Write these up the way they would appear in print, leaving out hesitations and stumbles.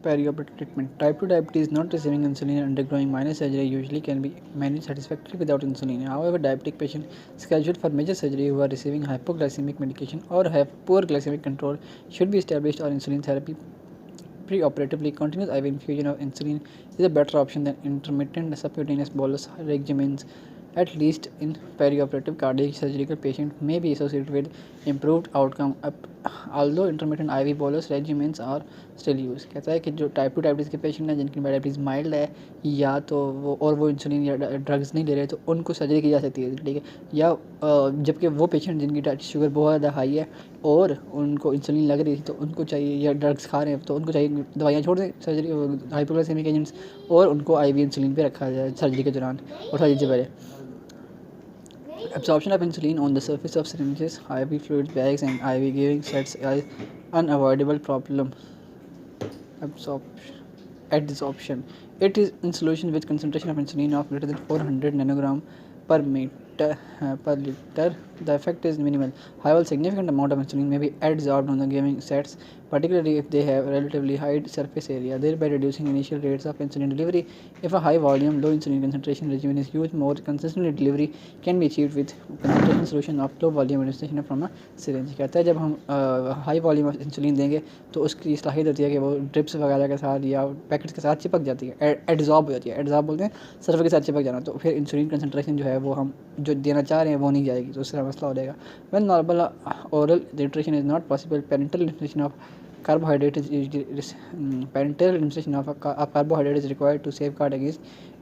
Perioperative treatment. Type 2 diabetes not receiving insulin and undergoing minor surgery usually can be managed satisfactorily without insulin. However, diabetic patients scheduled for major surgery who are receiving hypoglycemic medication or have poor glycemic control should be established on insulin therapy preoperatively. Continuous IV infusion of insulin is a better option than intermittent subcutaneous bolus regimens. At least in perioperative cardiac surgical patients may be associated with improved outcome, although intermittent IV bolus regimens are still use. कहता है कि जो type 2 diabetes के patient हैं जिनकी diabetes mild है या तो वो इंसुलिन या ड्रग्स नहीं ले रहे तो उनको सर्जरी की जा सकती है, ठीक है। या जबकि वो पेशेंट जिनकी शुगर बहुत ज़्यादा हाई है और उनको इंसुलिन लग रही थी तो उनको चाहिए, या ड्रग्स खा रहे हैं तो उनको चाहिए दवाइयाँ छोड़ दें सर्जरी हाइपोग्लाइसेमिक एजेंट्स, और उनको IV इंसुलिन पे रखा जाए सर्जरी के दौरान और सर्जरी से पहले। Absorption of insulin on the surface of syringes, IV fluid bags, and IV giving sets is unavoidable problem. Adsorption. It is in solution with concentration of insulin of greater than 400 nanogram per liter. The effect is minimal. However, significant amount of insulin may be adsorbed on the giving sets, particularly if they have relatively high surface area, thereby reducing initial rates of insulin delivery. If a high volume, low insulin concentration regimen is used, more consistently delivery can be achieved with concentration solution of low volume administration from a syringe। कहता है जब हम high volume of insulin देंगे तो उसकी सलाहियत होती है कि वो ड्रिप्स वगैरह के साथ या पैकेट्स के साथ चिपक जाती है, एडजॉर्ब हो जाती है। एडजॉर्ब बोलते हैं सर्फ के साथ चिपक जाना, तो फिर इंसुलिन कंसनट्रेशन जो है वो हम जो देना चाह रहे हैं वो नहीं जाएगी, तो उससे मसला हो जाएगा। When normal oral nutrition is not possible, parental nutrition of carbohydrate is parenteral administration of carbohydrate is required to safeguard against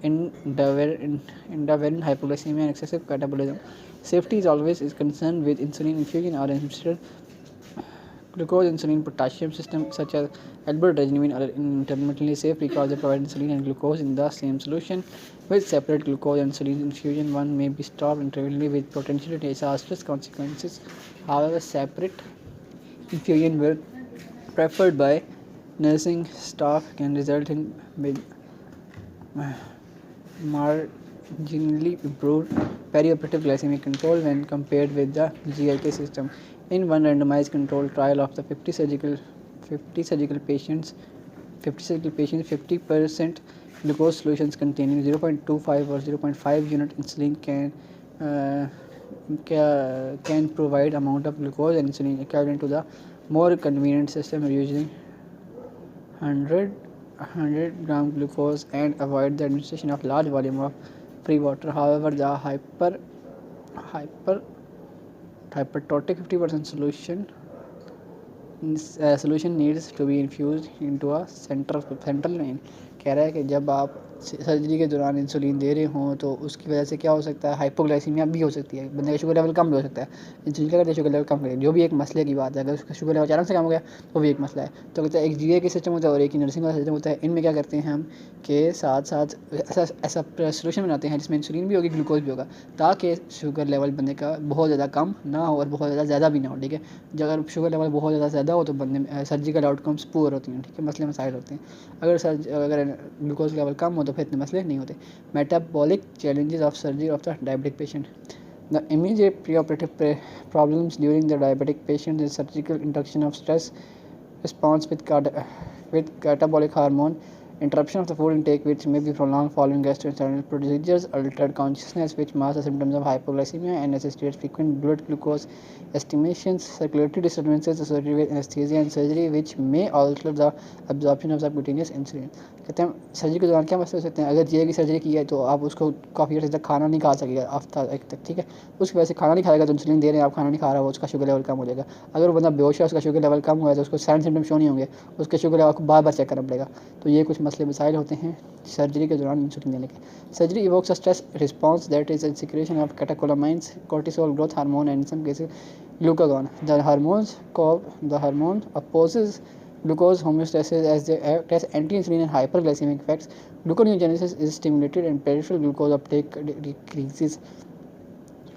intravenous hypoglycemia and excessive catabolism. Safety is always concerned with insulin infusion or administered glucose insulin potassium system such as albuterol are intermittently safe because they provide insulin and glucose in the same solution. With separate glucose and insulin infusion, one may be stopped intermittently with potentially disastrous consequences. However, separate infusion where preferred by nursing staff can result in marginally improved perioperative glycemic control when compared with the GLK system. In one randomized controlled trial of the 50 surgical patients, 50% glucose solutions containing 0.25 or 0.5 unit insulin can provide amount of glucose and insulin equivalent to the more convenient system using 100 gram glucose and avoid the administration of large volume of free water. However, the hypertotic 50% solution needs to be infused into a central vein। कह रहा है कि जब आप surgery के दौरान insulin दे रहे हों तो उसकी वजह से क्या हो सकता है, हाइपोग्लाइसीमिया भी हो सकती है, बंदे का शुगर लेवल कम भी हो सकता है। इंसुलिन क्या करते हैं, शुगर लेवल कम करें, जो भी एक मसले की बात है। अगर उसका शुगर लेवल अचानक से कम हो गया तो भी एक मसला है। तो कहते हैं एक GA सिस्टम होता है और एक नर्सिंग वाला सिस्टम होता है। इनमें क्या करते हैं हम के साथ साथ ऐसा सोल्यूशन बनाते हैं जिसमें इंसुलिन भी होगी, ग्लूकोज भी होगा, ताकि शुगर लेवल बंदे का बहुत ज़्यादा कम ना हो और बहुत ज़्यादा भी ना हो, ठीक है। जब अगर शुगर लेवल बहुत ज़्यादा हो तो बंदे सर्जिकल आउटकम्स पुअर होती हैं, ठीक है, मसले मसाइल होते हैं। अगर ग्लूकोज लेवल कम हो तो फिर इतने मसले नहीं होते। Metabolic challenges of surgery of the diabetic patient. The immediate preoperative problems during the diabetic patient is surgical induction of stress response with catabolic hormone, interruption of the food intake which may be prolonged following gastrointestinal procedures, altered consciousness which masks the symptoms of hypoglycemia and necessitates frequent blood glucose estimations, circulatory disturbances associated with anesthesia and surgery which may alter the absorption of subcutaneous insulin। कहते हैं surgery के दौरान क्या मसले हो सकते हैं। अगर GA की सर्जरी की है तो आप उसको काफ़ी देर तक खाना नहीं खा सकेगा, हफ्ता एक तक, ठीक है। उसकी वजह से खाना नहीं खाएगा तो इंसुलिन दे रहे हैं आप, खाना नहीं खा रहा हो, उसका शुगर लेवल कम हो जाएगा। अगर वो बंदा बेहोश है, उसका शुगर लेवल कम हुआ है तो उसको साइन सिम्टम शो नहीं होंगे, उसके शुगर लेवल को बार बार चेक करना पड़ेगा। तो ये कुछ मसले मसाइल होते हैं सर्जरी के दौरान इंसुलिन देने के। Surgery evokes a stress response that is secretion of catecholamines, cortisol, growth hormone and in some cases glucagon. The hormone opposes glucose homeostasis as they act as anti-insulin and hyperglycemic effects. Gluconeogenesis is stimulated and peripheral glucose uptake decreases.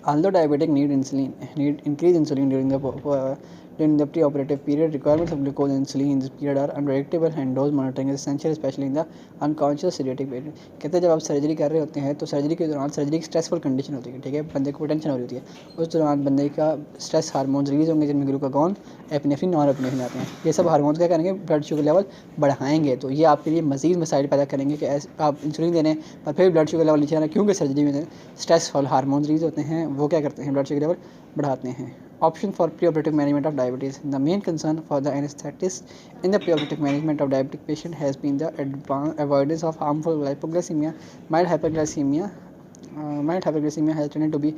Although diabetic need increase insulin during the pre-operative period, requirements of glucose and insulin in this period are unpredictable and dose monitoring is essential, especially in the unconscious sedative period. कहते हैं जब आप surgery कर रहे होते हैं तो surgery के दौरान सर्जरी की स्ट्रेसफुल कंडीशन होती है, ठीक है, बंदे को टेंशन हो रही होती है, उस दौरान बंदे का स्ट्रेस हार्मोन्स रिलीज होंगे जिनमें ग्लूकागॉन, एपिनेफ्रिन, नॉरएपिनेफ्रिन आते हैं। ये सब हार्मोन्स क्या करेंगे, ब्लड शुगर लेवल बढ़ाएंगे, तो ये आपके लिए मजीद मसाइल पैदा करेंगे कि आप इंसुलिन दे रहे हैं पर फिर ब्लड शुगर लेवल नीचे आ रहा है, क्योंकि सर्जरी में स्ट्रेसफुल हार्मोन्स रिलीज होते हैं, वो क्या करते हैं, ब्लड शुगर लेवल बढ़ाते हैं। Option for preoperative management of diabetes. The main concern for the anesthetist in the preoperative management of diabetic patient has been the avoidance of harmful hypoglycemia. Mild hypoglycemia has tended to be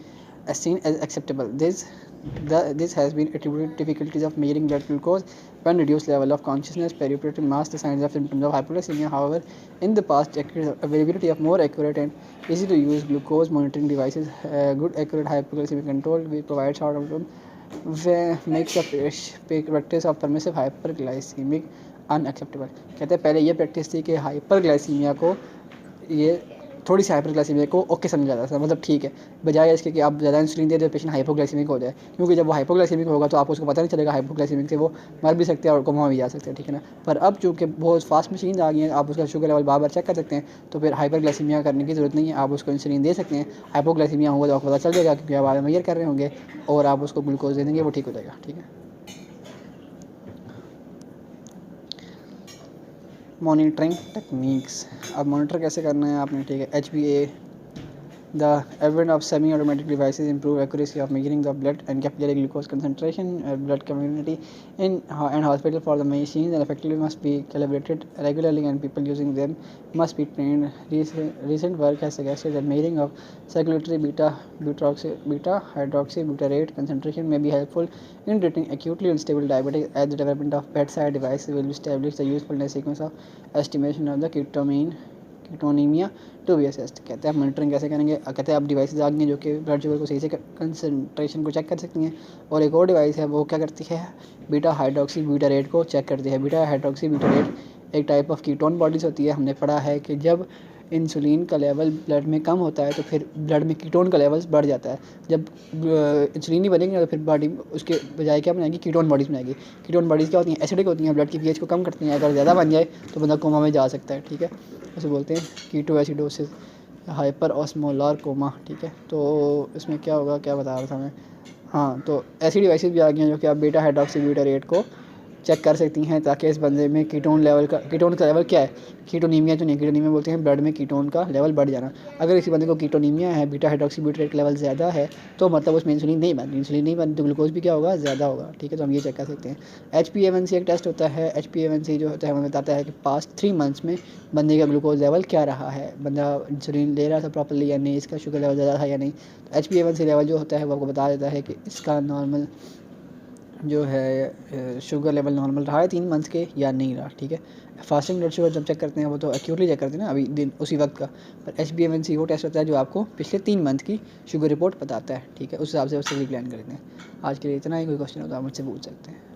seen as acceptable. This has been attributed to difficulties of measuring blood glucose when reduced level of consciousness, perioperative mass, the signs of symptoms of hypoglycemia. However, in the past decades, availability of more accurate and easy to use glucose monitoring devices, good accurate hypoglycemic control, which provides short-term makes the practice of permissive hyperglycemic unacceptable. कहते हैं पहले ये practice थी कि hyperglycaemia को ये थोड़ी सी hyperglycaemia को ओके समझा जाता था, मतलब ठीक है, बजाय इसके कि आप ज़्यादा इंसुलिन दे दो पेशेंट हाइपोग्लाइसीमिक हो जाए, क्योंकि जब वो हाइपोग्लाइसीमिक होगा तो आपको उसको पता नहीं चलेगा हाइपोग्लाइसीमिक से वो मर भी सकते हैं और कोमा भी जा सकते हैं, ठीक है ना। पर अब चूँकि बहुत फास्ट मशीन आ गई हैं, आप उसका शुगर लेवल बार बार चेक कर सकते हैं, तो फिर हाइपरग्लाइसीमिया करने की ज़रूरत नहीं है, आप उसको इंसुलिन दे सकते हैं। हाइपोग्लाइसीमिया होगा तो आपको पता चल जाएगा क्योंकि आप आगे मेजर कर रहे होंगे और आप उसको ग्लूकोज दे देंगे, वो ठीक हो जाएगा, ठीक है। मॉनिटरिंग टेक्निक्स, अब मॉनिटर कैसे करना है आपने, ठीक है। HbA, the advent of semi-automatic devices improve accuracy of measuring the blood and capillary glucose concentration, blood community and hospital for the machines and effectively must be calibrated regularly and people using them must be trained. Recent work has suggested that measuring of circulatory beta hydroxybutyrate concentration may be helpful in treating acutely unstable diabetes, as the development of bedside devices will establish the usefulness sequence of estimation of the ketonemia to be assessed. कहते हैं आप monitoring कैसे करेंगे, कहते हैं आप devices आ गई हैं जो कि ब्लड शुगर को सही से कंसनट्रेशन को चेक कर सकती हैं, और एक और डिवाइस है वो क्या करती है, बीटा हाइड्रोक्सी ब्यूटारेट को चेक करती है। बीटा हाइड्रोक्सी ब्यूटारेट एक टाइप ऑफ कीटोन बॉडीज़ होती है। हमने पढ़ा है कि जब इंसुलिन का लेवल ब्लड में कम होता है तो फिर ब्लड में कीटोन का लेवल्स बढ़ जाता है। जब इंसुलिन नहीं बनेगी तो फिर बॉडी उसके बजाय क्या बनाएगी, कीटोन बॉडीज़ बनाएगी। कीटोन बॉडीज़ क्या होती हैं, एसिडिक होती हैं, ब्लड की पीएच को कम करती हैं। अगर ज़्यादा बन जाए तो बंदा कोमा में जा सकता है, ठीक है, उसे बोलते हैं keto acidosis, hyper osmolar coma, ठीक है। तो इसमें क्या होगा, क्या बता रहा था मैं, हाँ, तो ऐसी डिवाइसेस भी आ गई हैं जो कि आप बीटा हाइड्रोक्सी ब्यूटारेट को चेक कर सकती हैं ताकि इस बंदे में कीटोन का लेवल क्या है, कीटोनीमिया जो नहीं, कीटोनीमिया बोलते हैं ब्लड में कीटोन का लेवल बढ़ जाना। अगर किसी बंदे को कीटोनीमिया है, बीटा हाइड्रोक्सी ब्यूटारेट लेवल ज़्यादा है, तो मतलब उसमें इंसुलिन नहीं बन तो ग्लूकोज भी क्या होगा, ज़्यादा होगा, ठीक है। तो हम ये चेक कर सकते हैं। HbA1c एक टेस्ट होता है। HbA1c जो होता है हमें बताता है कि पास्ट 3 मंथ्स में बंदे का ग्लूकोज लेवल क्या रहा है, बंदा इंसुलिन ले रहा था प्रॉपर्ली या नहीं, इसका शुगर लेवल ज़्यादा था या नहीं। तो HbA1c लेवल जो होता है वो आपको बता देता है कि इसका नॉर्मल जो है शुगर लेवल नॉर्मल रहा है 3 मंथ के या नहीं रहा, ठीक है। फास्टिंग ब्लड शुगर जब चेक करते हैं वो तो एक्यूटली चेक करते हैं ना, अभी दिन उसी वक्त का। पर HbA1c वो टेस्ट होता है जो आपको पिछले 3 मंथ की शुगर रिपोर्ट बताता है, ठीक है। उस हिसाब से उससे प्लान करते हैं। आज के लिए इतना ही, कोई क्वेश्चन हो तो आप मुझसे पूछ सकते हैं।